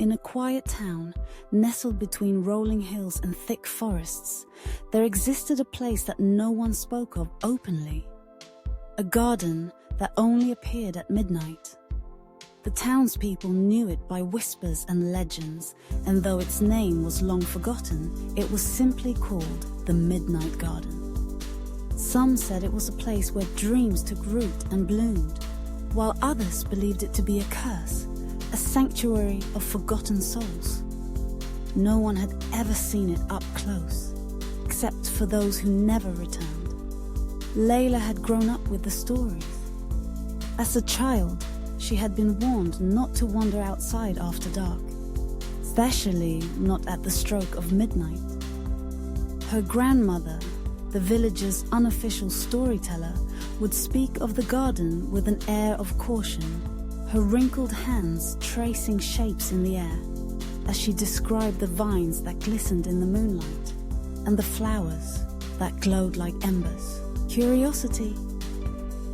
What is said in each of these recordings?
In a quiet town, nestled between rolling hills and thick forests, there existed a place that no one spoke of openly. A garden that only appeared at midnight. The townspeople knew it by whispers and legends, and though its name was long forgotten, it was simply called the Midnight Garden. Some said it was a place where dreams took root and bloomed, while others believed it to be a curse, a sanctuary of forgotten souls. No one had ever seen it up close, except for those who never returned. Layla had grown up with the stories. As a child, she had been warned not to wander outside after dark, especially not at the stroke of midnight. Her grandmother, the village's unofficial storyteller, would speak of the garden with an air of caution, her wrinkled hands tracing shapes in the air, as she described the vines that glistened in the moonlight, and the flowers that glowed like embers. Curiosity,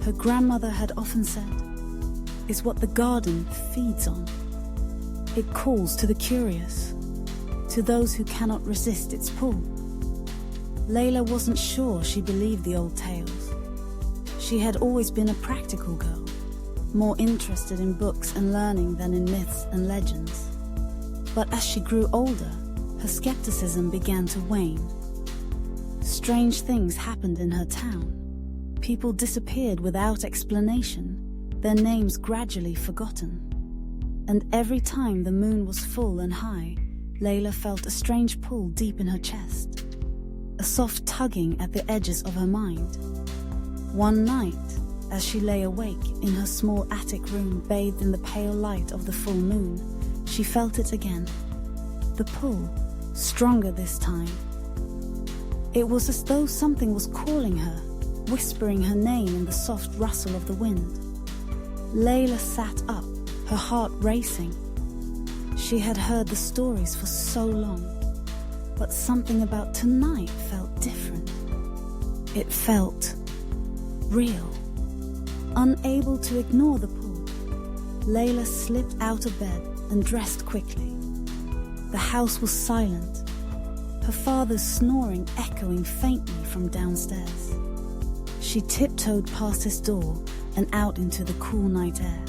her grandmother had often said, is what the garden feeds on. It calls to the curious, to those who cannot resist its pull. Layla wasn't sure she believed the old tales. She had always been a practical girl, more interested in books and learning than in myths and legends. But as she grew older, her skepticism began to wane. Strange things happened in her town. People disappeared without explanation, their names gradually forgotten. And every time the moon was full and high, Layla felt a strange pull deep in her chest, a soft tugging at the edges of her mind. One night, as she lay awake in her small attic room bathed in the pale light of the full moon, she felt it again. The pull, stronger this time. It was as though something was calling her, whispering her name in the soft rustle of the wind. Layla sat up, her heart racing. She had heard the stories for so long, but something about tonight felt different. It felt real. Unable to ignore the pull, Layla slipped out of bed and dressed quickly. The house was silent, her father's snoring echoing faintly from downstairs. She tiptoed past his door and out into the cool night air,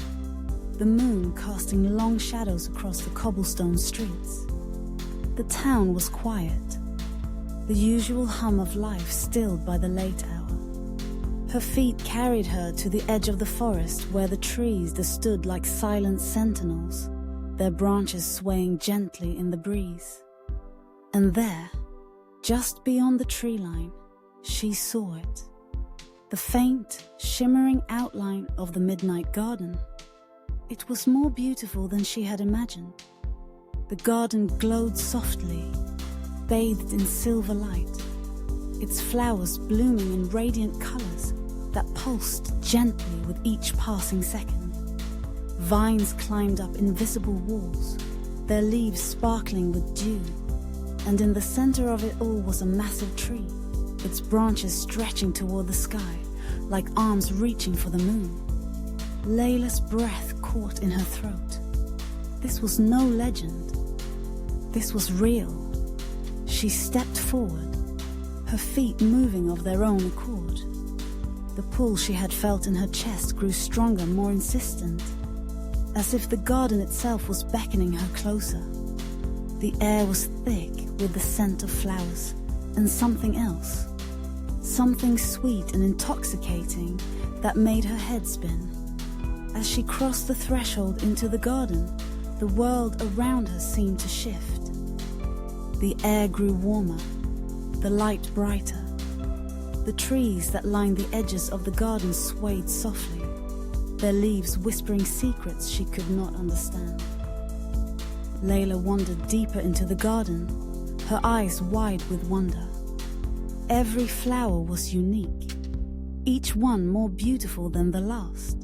the moon casting long shadows across the cobblestone streets. The town was quiet, the usual hum of life stilled by the late hour. Her feet carried her to the edge of the forest where the trees stood like silent sentinels, their branches swaying gently in the breeze. And there, just beyond the tree line, she saw it. The faint, shimmering outline of the midnight garden. It was more beautiful than she had imagined. The garden glowed softly, bathed in silver light, its flowers blooming in radiant colors that pulsed gently with each passing second. Vines climbed up invisible walls, their leaves sparkling with dew, and in the center of it all was a massive tree, its branches stretching toward the sky, like arms reaching for the moon. Layla's breath caught in her throat. This was no legend. This was real. She stepped forward, her feet moving of their own accord. The pull she had felt in her chest grew stronger, more insistent, as if the garden itself was beckoning her closer. The air was thick with the scent of flowers and something else, something sweet and intoxicating that made her head spin. As she crossed the threshold into the garden, the world around her seemed to shift. The air grew warmer, the light brighter. The trees that lined the edges of the garden swayed softly, their leaves whispering secrets she could not understand. Layla wandered deeper into the garden, her eyes wide with wonder. Every flower was unique, each one more beautiful than the last.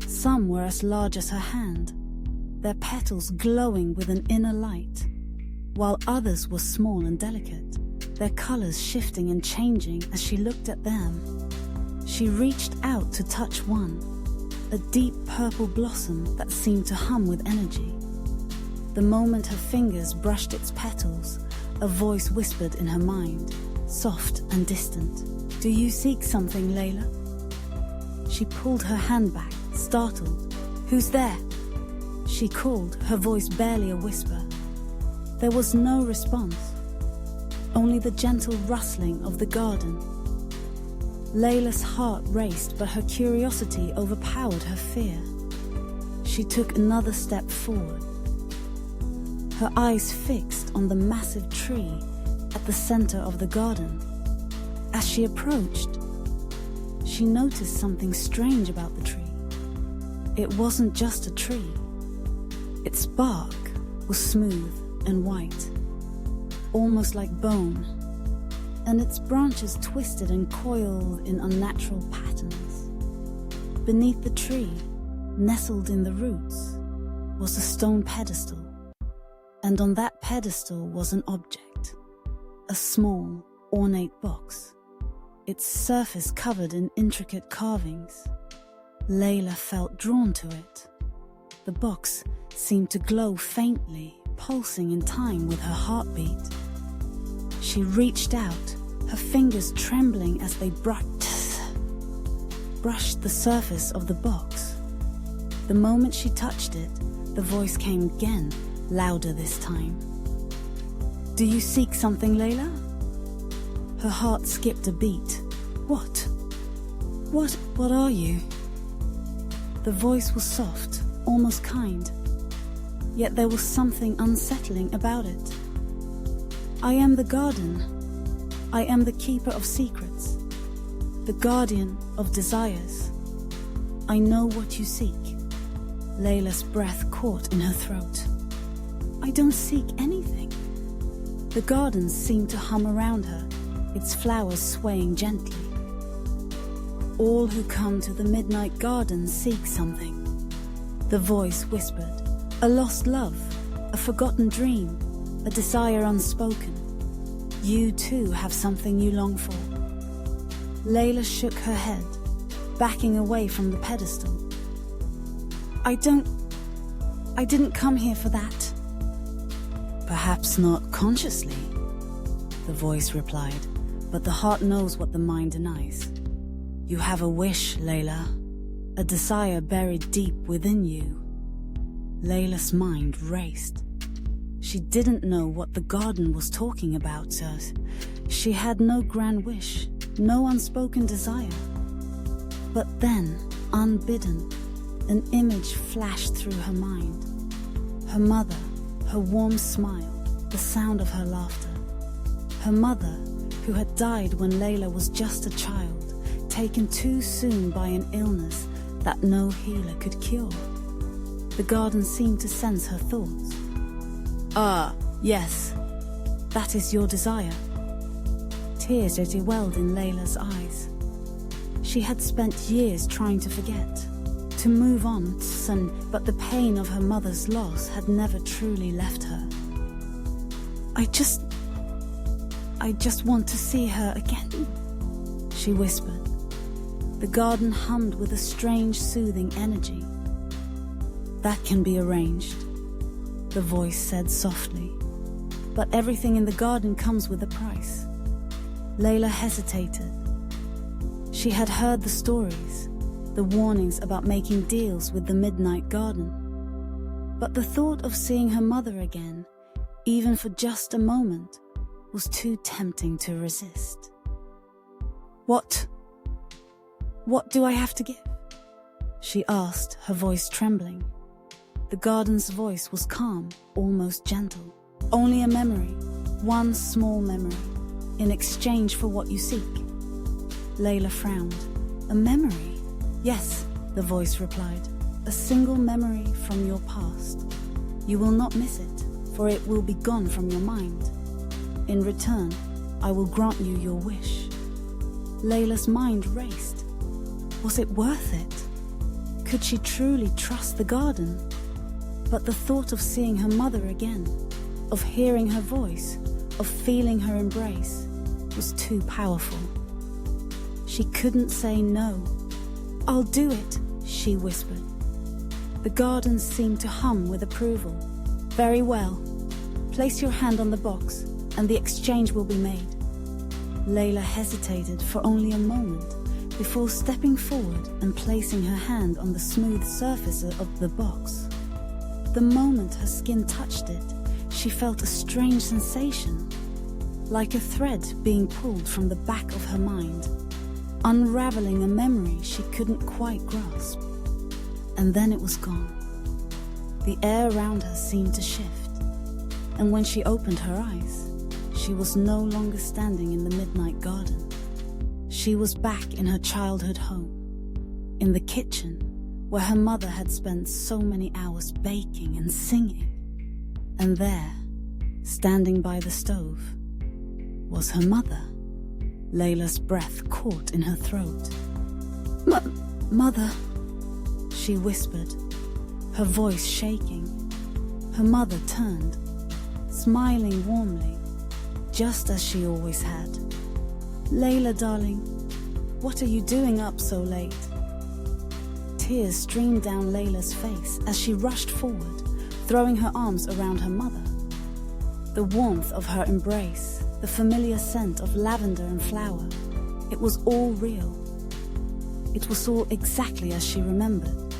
Some were as large as her hand, their petals glowing with an inner light, while others were small and delicate, their colors shifting and changing as she looked at them. She reached out to touch one, a deep purple blossom that seemed to hum with energy. The moment her fingers brushed its petals, a voice whispered in her mind, soft and distant. "Do you seek something, Layla?" She pulled her hand back, startled. "Who's there?" She called, her voice barely a whisper. There was no response, only the gentle rustling of the garden. Layla's heart raced, but her curiosity overpowered her fear. She took another step forward, her eyes fixed on the massive tree at the center of the garden. As she approached, she noticed something strange about the tree. It wasn't just a tree. Its bark was smooth and white, almost like bone, and its branches twisted and coiled in unnatural patterns. Beneath the tree, nestled in the roots, was a stone pedestal, and on that pedestal was an object, a small, ornate box, its surface covered in intricate carvings. Layla felt drawn to it. The box seemed to glow faintly, pulsing in time with her heartbeat. She reached out, her fingers trembling as they brushed the surface of the box. The moment she touched it, the voice came again, louder this time. "Do you seek something, Layla?" Her heart skipped a beat. What are you?" The voice was soft, almost kind, yet there was something unsettling about it. "I am the garden. I am the keeper of secrets, the guardian of desires. I know what you seek." Layla's breath caught in her throat. "I don't seek anything." The garden seemed to hum around her, its flowers swaying gently. "All who come to the Midnight Garden seek something," the voice whispered. "A lost love, a forgotten dream, a desire unspoken. You too have something you long for." Layla shook her head, backing away from the pedestal. I didn't come here for that." "Perhaps not consciously," the voice replied, "but the heart knows what the mind denies. You have a wish, Layla, a desire buried deep within you." Layla's mind raced. She didn't know what the garden was talking about, so she had no grand wish, no unspoken desire. But then, unbidden, an image flashed through her mind. Her mother, her warm smile, the sound of her laughter. Her mother, who had died when Layla was just a child, taken too soon by an illness that no healer could cure. The garden seemed to sense her thoughts. "Ah, yes, that is your desire." Tears welled in Layla's eyes. She had spent years trying to forget, to move on, but the pain of her mother's loss had never truly left her. I just want to see her again," she whispered. The garden hummed with a strange, soothing energy. "That can be arranged," the voice said softly. "But everything in the garden comes with a price." Layla hesitated. She had heard the stories, the warnings about making deals with the Midnight Garden. But the thought of seeing her mother again, even for just a moment, was too tempting to resist. What do I have to give?" she asked, her voice trembling. The garden's voice was calm, almost gentle. "Only a memory, one small memory, in exchange for what you seek." Layla frowned. "A memory?" "Yes," the voice replied. "A single memory from your past. You will not miss it, for it will be gone from your mind. In return, I will grant you your wish." Layla's mind raced. Was it worth it? Could she truly trust the garden? But the thought of seeing her mother again, of hearing her voice, of feeling her embrace, was too powerful. She couldn't say no. "I'll do it," she whispered. The garden seemed to hum with approval. Very well. Place your hand on the box, and the exchange will be made. Layla hesitated for only a moment before stepping forward and placing her hand on the smooth surface of the box. The moment her skin touched it, she felt a strange sensation, like a thread being pulled from the back of her mind, unraveling a memory she couldn't quite grasp. And then it was gone. The air around her seemed to shift, and when she opened her eyes, she was no longer standing in the midnight garden. She was back in her childhood home, in the kitchen where her mother had spent so many hours baking and singing. And there, standing by the stove, was her mother. Layla's breath caught in her throat. Mother, she whispered, her voice shaking. Her mother turned, smiling warmly, just as she always had. Layla, darling, what are you doing up so late? Tears streamed down Layla's face as she rushed forward, throwing her arms around her mother. The warmth of her embrace, the familiar scent of lavender and flower, it was all real. It was all exactly as she remembered.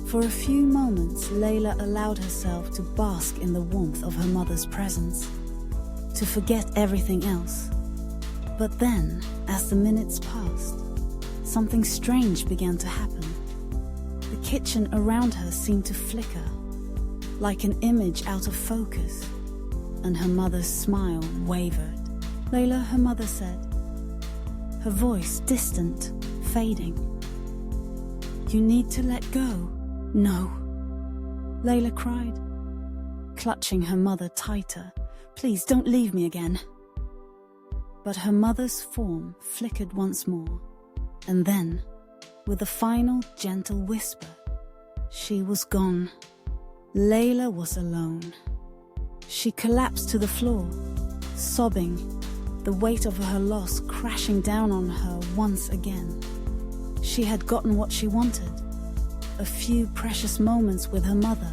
For a few moments, Layla allowed herself to bask in the warmth of her mother's presence, to forget everything else. But then, as the minutes passed, something strange began to happen. The kitchen around her seemed to flicker, like an image out of focus, and her mother's smile wavered. Layla, her mother said, her voice distant, fading. You need to let go. No. Layla cried, clutching her mother tighter. Please don't leave me again. But her mother's form flickered once more, and then, with a final gentle whisper, she was gone. Layla was alone. She collapsed to the floor, sobbing, the weight of her loss crashing down on her once again. She had gotten what she wanted, a few precious moments with her mother,